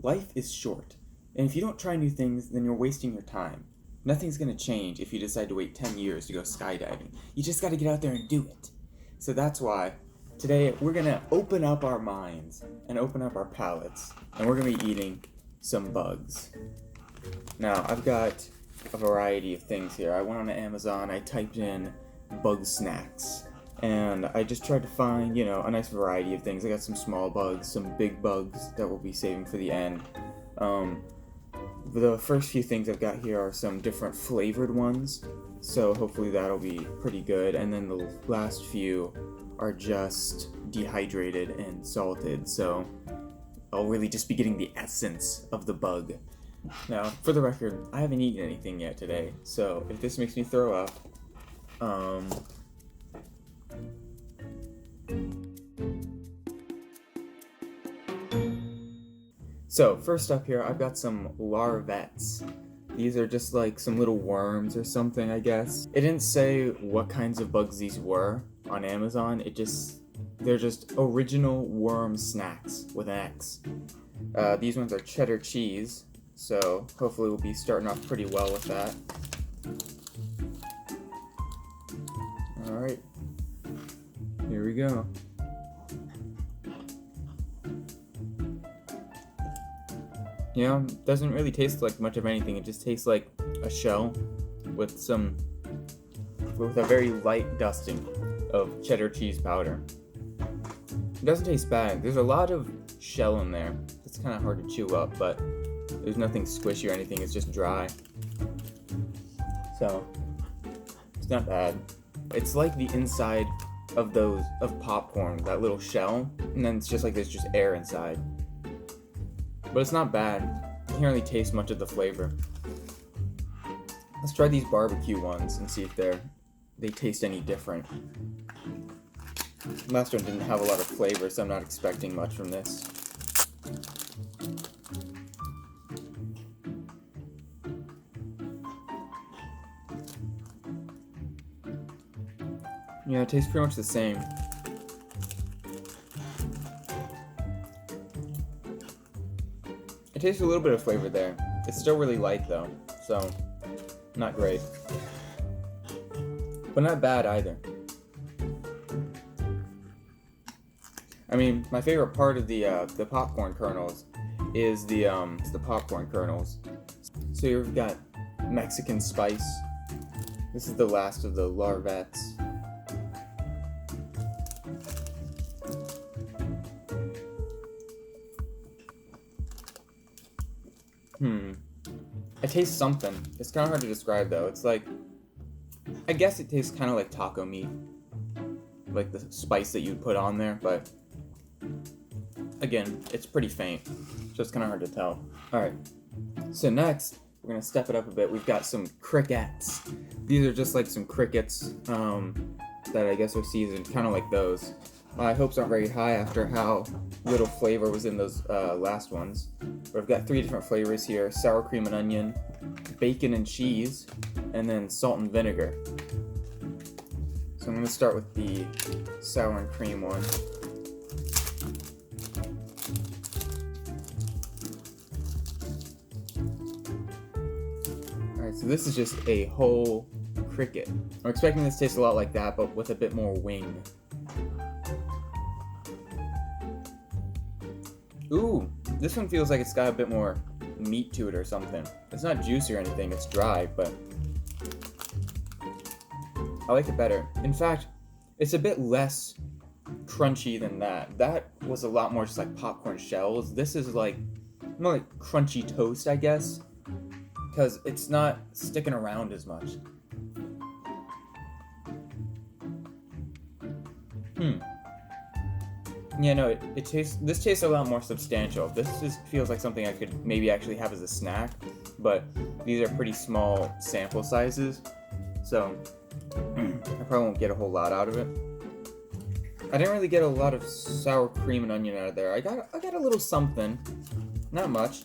life is short, and if you don't try new things, then you're wasting your time. Nothing's gonna change if you decide to wait 10 years to go skydiving. You just gotta get out there and do it. So that's why today we're gonna open up our minds and open up our palates, and we're gonna be eating some bugs. Now, I've got a variety of things here. I went on Amazon, I typed in bug snacks, and I just tried to find, a nice variety of things. I got some small bugs, some big bugs that we'll be saving for the end. The first few things I've got here are some different flavored ones, so hopefully that'll be pretty good. And then the last few are just dehydrated and salted, so I'll really just be getting the essence of the bug. Now, for the record, I haven't eaten anything yet today, so if this makes me throw up, So, first up here, I've got some larvettes. These are just like some little worms or something, I guess. It didn't say what kinds of bugs these were on Amazon. They're just original worm snacks with an X. These ones are cheddar cheese, so hopefully we'll be starting off pretty well with that. Alright, here we go. Doesn't really taste like much of anything. It just tastes like a shell with a very light dusting of cheddar cheese powder. It doesn't taste bad. There's a lot of shell in there. It's kind of hard to chew up, but there's nothing squishy or anything. It's just dry. So, it's not bad. It's like the inside of popcorn, that little shell, and then it's just like there's just air inside. But it's not bad. You can't really taste much of the flavor. Let's try these barbecue ones and see if they taste any different. Last one didn't have a lot of flavor, so I'm not expecting much from this. Yeah, it tastes pretty much the same. It tastes a little bit of flavor there. It's still really light though, so not great. But not bad either. I mean, my favorite part of the popcorn kernels is the popcorn kernels. So here we've got Mexican spice. This is the last of the larvettes. I taste something. It's kind of hard to describe though. It's like, I guess it tastes kind of like taco meat. Like the spice that you'd put on there, but again, it's pretty faint. So it's kind of hard to tell. Alright, so next, we're going to step it up a bit. We've got some crickets. These are just like some crickets that I guess are seasoned, kind of like those. My hopes aren't very high after how little flavor was in those last ones. But I've got 3 different flavors here: sour cream and onion, bacon and cheese, and then salt and vinegar. So I'm going to start with the sour and cream one. Alright, so this is just a whole cricket. I'm expecting this to taste a lot like that, but with a bit more wing. Ooh, this one feels like it's got a bit more meat to it or something. It's not juicy or anything, it's dry, but I like it better. In fact, it's a bit less crunchy than that. That was a lot more just like popcorn shells. This is like more like crunchy toast, I guess, because it's not sticking around as much. Yeah, no, this tastes a lot more substantial. This just feels like something I could maybe actually have as a snack, but these are pretty small sample sizes, so I probably won't get a whole lot out of it. I didn't really get a lot of sour cream and onion out of there. I got a little something, not much.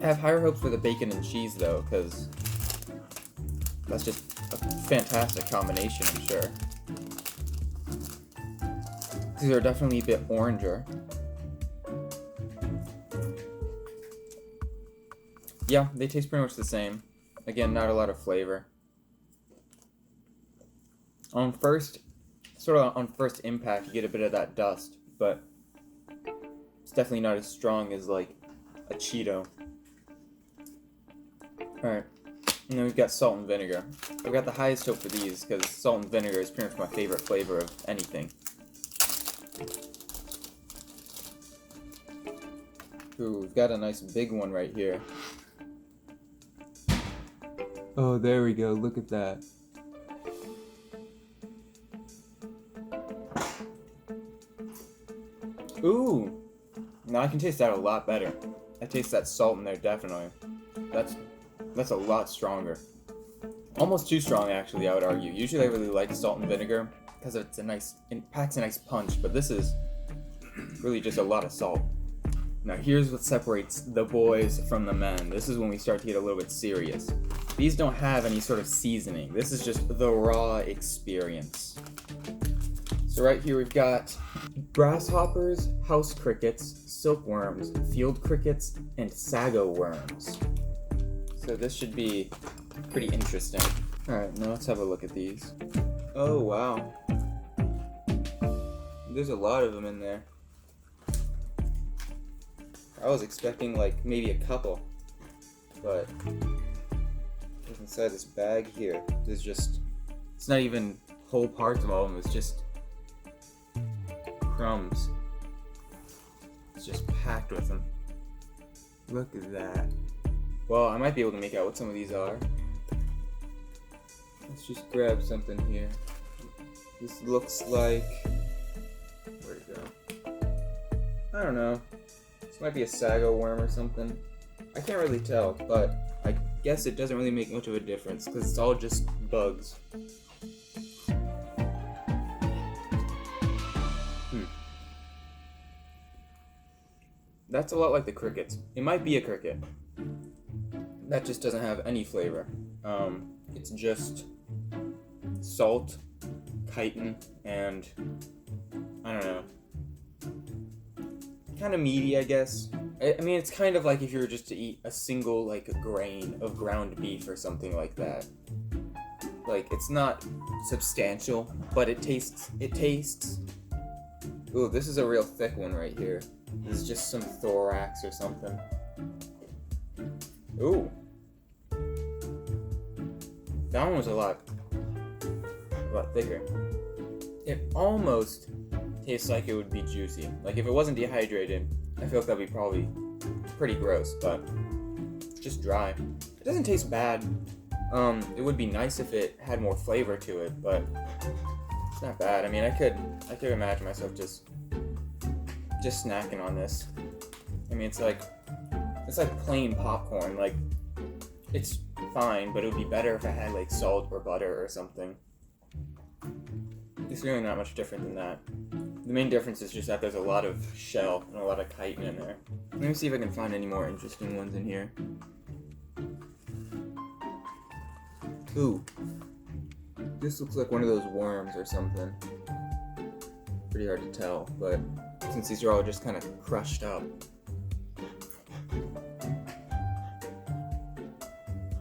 I have higher hopes for the bacon and cheese though, because that's just a fantastic combination, I'm sure. These are definitely a bit oranger. Yeah, they taste pretty much the same. Again, not a lot of flavor. On first impact, you get a bit of that dust, but it's definitely not as strong as like a Cheeto. Alright, and then we've got salt and vinegar. I've got the highest hope for these because salt and vinegar is pretty much my favorite flavor of anything. Ooh, we've got a nice big one right here. Oh, there we go, look at that. Ooh! Now I can taste that a lot better. I taste that salt in there, definitely. That's a lot stronger. Almost too strong, actually, I would argue. Usually I really like salt and vinegar because it packs a nice punch, but this is really just a lot of salt. Now here's what separates the boys from the men. This is when we start to get a little bit serious. These don't have any sort of seasoning. This is just the raw experience. So right here we've got grasshoppers, house crickets, silkworms, field crickets, and sago worms. So this should be pretty interesting. Alright, now let's have a look at these. Oh wow. There's a lot of them in there. I was expecting like maybe a couple, but inside this bag here, it's not even whole parts of all of them, it's just crumbs. It's just packed with them. Look at that. Well, I might be able to make out what some of these are. Let's just grab something here. This looks like... where'd it go? I don't know. This might be a sago worm or something. I can't really tell, but I guess it doesn't really make much of a difference because it's all just bugs. That's a lot like the crickets. It might be a cricket. That just doesn't have any flavor. It's just salt, chitin, and I don't know. Kind of meaty, I guess. I mean, it's kind of like if you were just to eat a single, like, a grain of ground beef or something like that. Like, it's not substantial, but it tastes. Ooh, this is a real thick one right here. This is just some thorax or something. Ooh. That one was a lot thicker. It almost tastes like it would be juicy. Like if it wasn't dehydrated, I feel like that'd be probably pretty gross, but it's just dry. It doesn't taste bad. It would be nice if it had more flavor to it, but it's not bad. I mean, I could imagine myself just snacking on this. I mean, it's like plain popcorn. Like, it's fine, but it would be better if it had like salt or butter or something. It's really not much different than that. The main difference is just that there's a lot of shell and a lot of chitin in there. Let me see if I can find any more interesting ones in here. Ooh. This looks like one of those worms or something. Pretty hard to tell, but since these are all just kind of crushed up.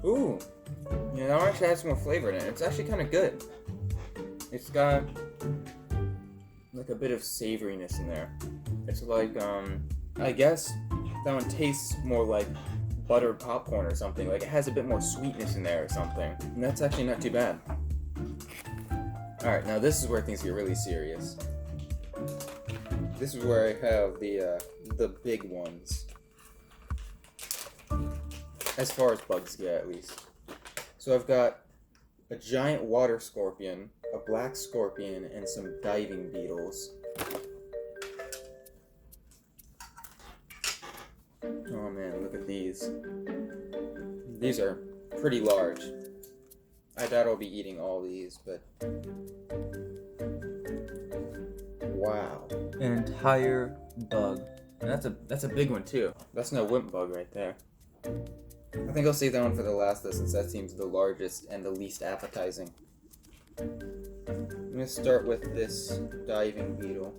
Ooh! Yeah, that one actually has some more flavor in it. It's actually kind of good. It's got like a bit of savoriness in there. It's like, I guess that one tastes more like buttered popcorn or something. Like it has a bit more sweetness in there or something. And that's actually not too bad. Alright, now this is where things get really serious. This is where I have the big ones. As far as bugs get, at least. So I've got a giant water scorpion, a black scorpion, and some diving beetles. Oh man, look at these. These are pretty large. I doubt I'll be eating all these, but... wow. An entire bug. And that's a big one too. That's no wimp bug right there. I think I'll save that one for the last though, since that seems the largest and the least appetizing. I'm gonna start with this diving beetle.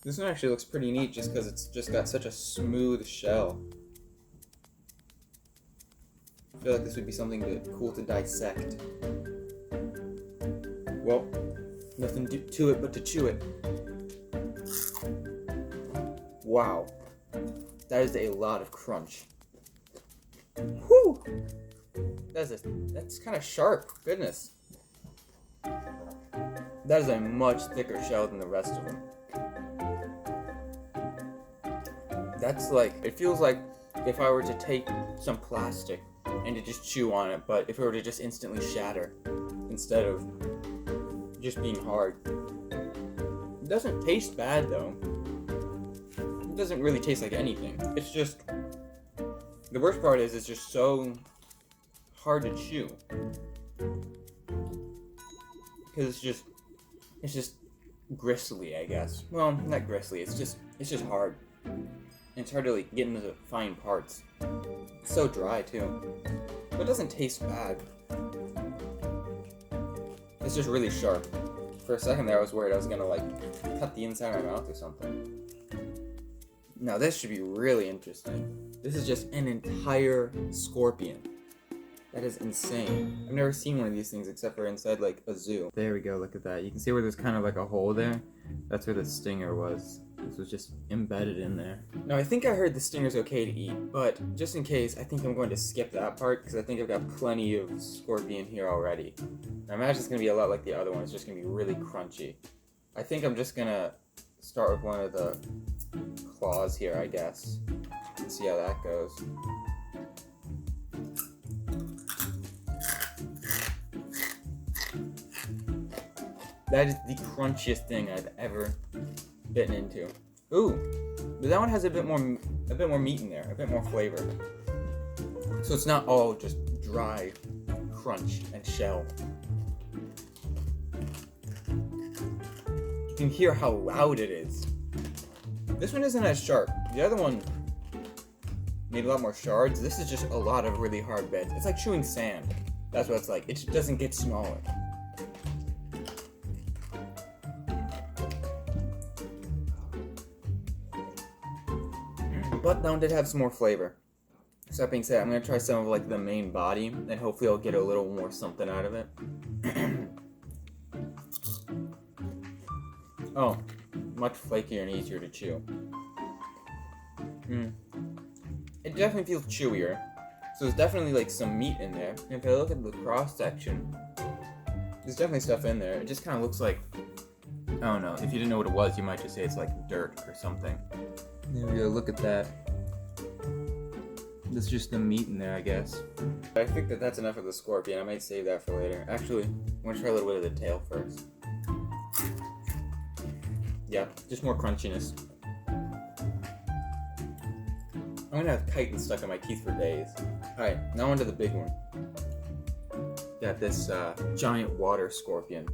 This one actually looks pretty neat just because it's just got such a smooth shell. I feel like this would be something cool to dissect. Well, nothing to it but to chew it. Wow. That is a lot of crunch. Whew! That's kind of sharp. Goodness. That is a much thicker shell than the rest of them. That's like, it feels like if I were to take some plastic and to just chew on it, but if it were to just instantly shatter instead of just being hard. It doesn't taste bad though. It doesn't really taste like anything. It's just, the worst part is it's just so hard to chew. Because it's just gristly, I guess. Well, not gristly, it's just hard. And it's hard to like get into the fine parts. It's so dry too. But it doesn't taste bad. It's just really sharp. For a second there I was worried I was gonna like cut the inside of my mouth or something. Now this should be really interesting. This is just an entire scorpion. That is insane. I've never seen one of these things except for inside like a zoo. There we go, look at that. You can see where there's kind of like a hole there. That's where the stinger was. This was just embedded in there. Now I think I heard the stinger's okay to eat, but just in case, I think I'm going to skip that part because I think I've got plenty of scorpion here already. I imagine it's going to be a lot like the other one. It's just going to be really crunchy. I think I'm just going to start with one of the claws here, I guess, and see how that goes. That is the crunchiest thing I've ever bitten into. Ooh, but that one has a bit more meat in there, a bit more flavor. So it's not all just dry crunch and shell. You can hear how loud it is. This one isn't as sharp. The other one made a lot more shards. This is just a lot of really hard bits. It's like chewing sand. That's what it's like. It just doesn't get smaller. But that one did have some more flavor. So that being said, I'm going to try some of like the main body, and hopefully I'll get a little more something out of it. Oh, much flakier and easier to chew. It definitely feels chewier. So there's definitely like some meat in there. And if I look at the cross section, there's definitely stuff in there. It just kind of looks like, I don't know, if you didn't know what it was, you might just say it's like dirt or something. There we go, look at that. That's just the meat in there, I guess. I think that's enough of the scorpion. I might save that for later. Actually, I'm going to try a little bit of the tail first. Yeah, just more crunchiness. I'm going to have chitin stuck in my teeth for days. Alright, now on to the big one. Got this giant water scorpion.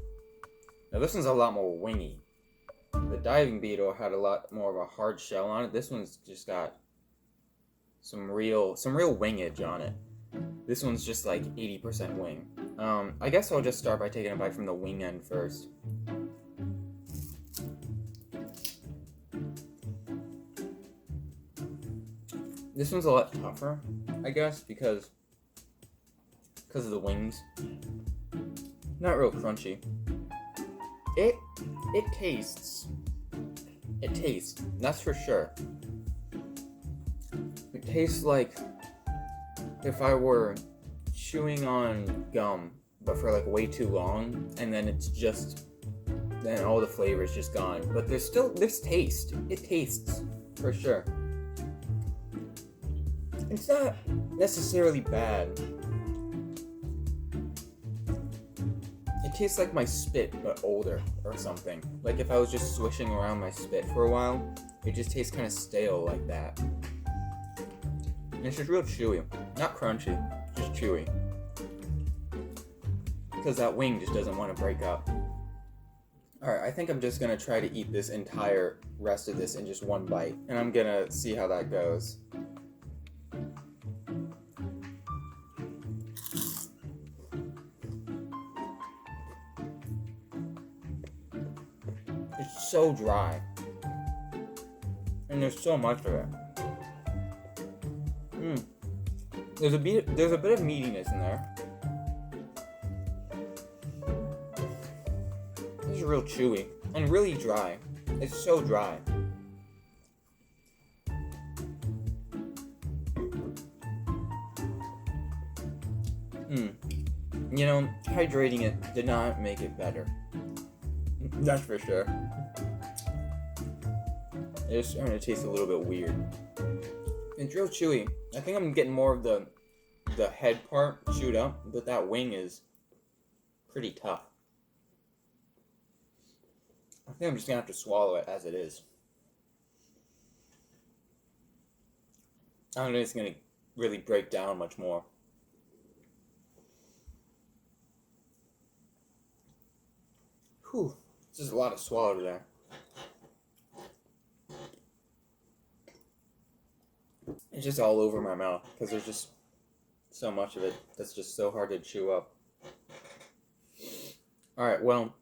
Now this one's a lot more wingy. The diving beetle had a lot more of a hard shell on it. This one's just got some real wingage on it. This one's just like 80% wing. I guess I'll just start by taking a bite from the wing end first. This one's a lot tougher, I guess, because of the wings. Not real crunchy. It tastes, that's for sure. It tastes like if I were chewing on gum, but for like way too long, and then then all the flavor is just gone. But there's still this taste. It tastes, for sure. It's not necessarily bad. It tastes like my spit, but older or something. Like if I was just swishing around my spit for a while, it just tastes kind of stale like that. And it's just real chewy. Not crunchy, just chewy. Because that wing just doesn't want to break up. Alright, I think I'm just going to try to eat this entire rest of this in just one bite. And I'm going to see how that goes. It's so dry. And there's so much of it. There's a bit of meatiness in there. This is real chewy and really dry. It's so dry. You know, hydrating it did not make it better. That's for sure. It's starting to taste a little bit weird. It's real chewy. I think I'm getting more of the head part chewed up, but that wing is pretty tough. I think I'm just gonna have to swallow it as it is. I don't think it's gonna really break down much more. Whew, this is a lot of swallow there. It's just all over my mouth because there's just so much of it that's just so hard to chew up. Alright, well,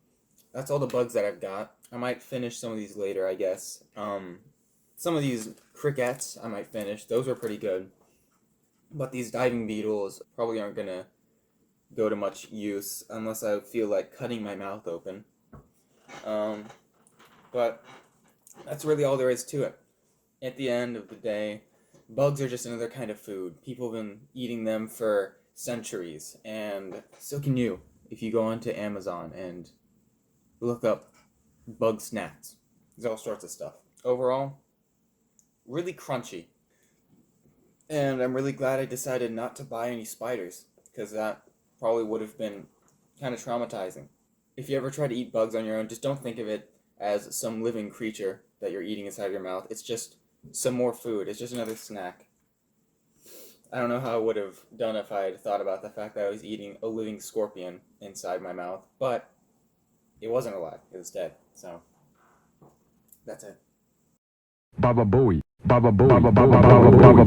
that's all the bugs that I've got. I might finish some of these later, I guess. Some of these crickets I might finish. Those are pretty good. But these diving beetles probably aren't going to go to much use unless I feel like cutting my mouth open. But that's really all there is to it. At the end of the day, bugs are just another kind of food. People have been eating them for centuries, and so can you if you go onto Amazon and look up bug snacks. There's all sorts of stuff. Overall, really crunchy. And I'm really glad I decided not to buy any spiders, because that probably would have been kind of traumatizing. If you ever try to eat bugs on your own, just don't think of it as some living creature that you're eating inside your mouth. It's just some more food. It's just another snack. I don't know how I would have done if I had thought about the fact that I was eating a living scorpion inside my mouth, but it wasn't alive. It was dead. So that's it. Baba Booey. Baba Booey. Baba Booey.